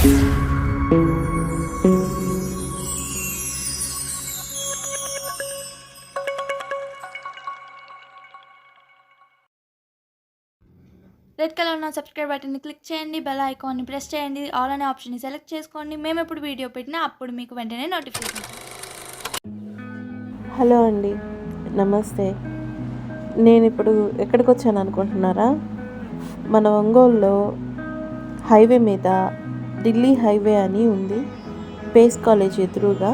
Red colour ఉన్న subscribe బటన్ని click చేయండి, బెల్ ఐకాన్ని ప్రెస్ చేయండి, ఆల్ అనే ఆప్షన్ని సెలెక్ట్ చేసుకోండి. మేము ఎప్పుడు వీడియో పెట్టినా అప్పుడు మీకు వెంటనే నోటిఫికేషన్. హలో అండి, నమస్తే. నేను ఇప్పుడు ఎక్కడికి వచ్చాను అనుకుంటున్నారా? మన ఒంగోలులో హైవే మీద ఢిల్లీ హైవే అని ఉంది, పేస్ కాలేజ్ ఎదురుగా.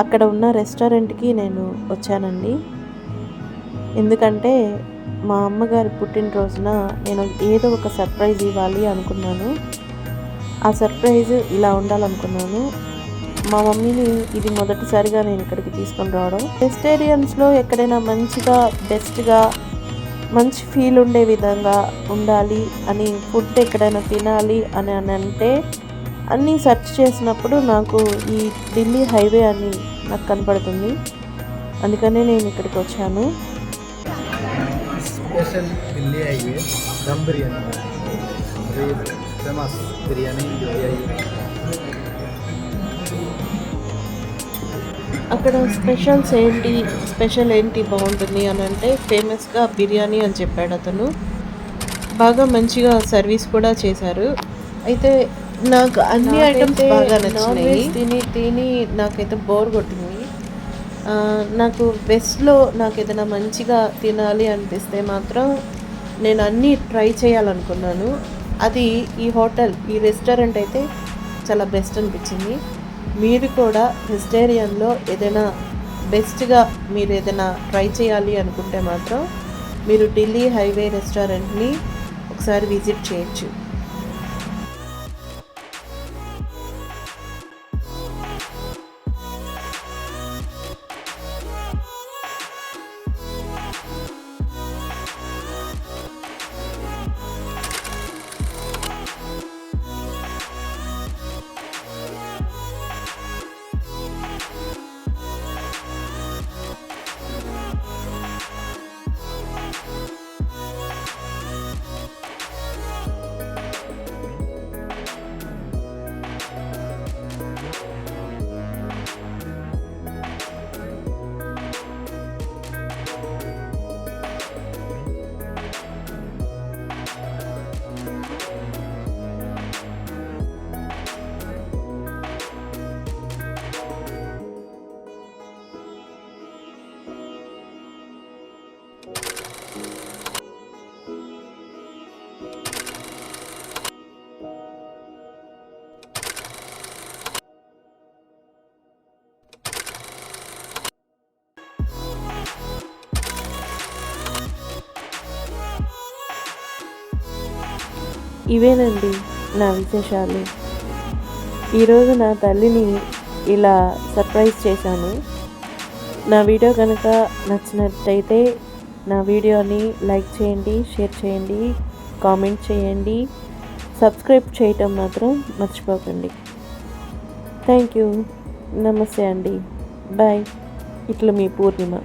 అక్కడ ఉన్న రెస్టారెంట్కి నేను వచ్చానండి. ఎందుకంటే మా అమ్మగారి పుట్టినరోజున నేను ఏదో ఒక సర్ప్రైజ్ ఇవ్వాలి అనుకున్నాను. ఆ సర్ప్రైజ్ ఇలా ఉండాలనుకున్నాను. మా మమ్మీని ఇది మొదటిసారిగా నేను ఇక్కడికి తీసుకొని రావడం. వెజిటేరియన్స్లో ఎక్కడైనా మంచిగా బెస్ట్గా మంచి ఫీల్ ఉండే విధంగా ఉండాలి అని, ఫుడ్ ఎక్కడైనా తినాలి అని అంటే అన్నీ సెర్చ్ చేసినప్పుడు నాకు ఈ ఢిల్లీ హైవే అని నాకు కనపడుతుంది. అందుకనే నేను ఇక్కడికి వచ్చాను. स्पेशल दिल्ली हाईवे दम बिरयानी फेमस बिरयानी అక్కడ స్పెషల్ ఏంటి బాగుంటుంది అని అంటే ఫేమస్గా బిర్యానీ అని చెప్పాడు అతను. బాగా మంచిగా సర్వీస్ కూడా చేశారు. అయితే నాకు అన్ని ఐటమ్స్ బాగా నచ్చినాయి. తిని నాకైతే బోర్ కొట్టింది. నాకు వెస్ట్లో నాకు ఏదైనా మంచిగా తినాలి అనిపిస్తే మాత్రం నేను అన్నీ ట్రై చేయాలనుకున్నాను. అది ఈ రెస్టారెంట్ అయితే చాలా బెస్ట్ అనిపించింది. మీరు కూడా వెజిటేరియన్లో ఏదైనా బెస్ట్గా మీరు ఏదైనా ట్రై చేయాలి అనుకుంటే మాత్రం మీరు ఢిల్లీ హైవే రెస్టారెంట్ని ఒకసారి విజిట్ చేయొచ్చు. ఇవేనండి నా విశేషాలు. ఈరోజు నా తల్లిని ఇలా సర్ప్రైజ్ చేశాను. నా వీడియో కనుక నచ్చినట్టయితే నా వీడియోని లైక్ చేయండి, షేర్ చేయండి, కామెంట్ చేయండి, సబ్స్క్రైబ్ చేయటం మాత్రం మర్చిపోకండి. Thank you. నమస్తే అండి. బాయ్. ఇట్లా మీ పూర్ణిమ.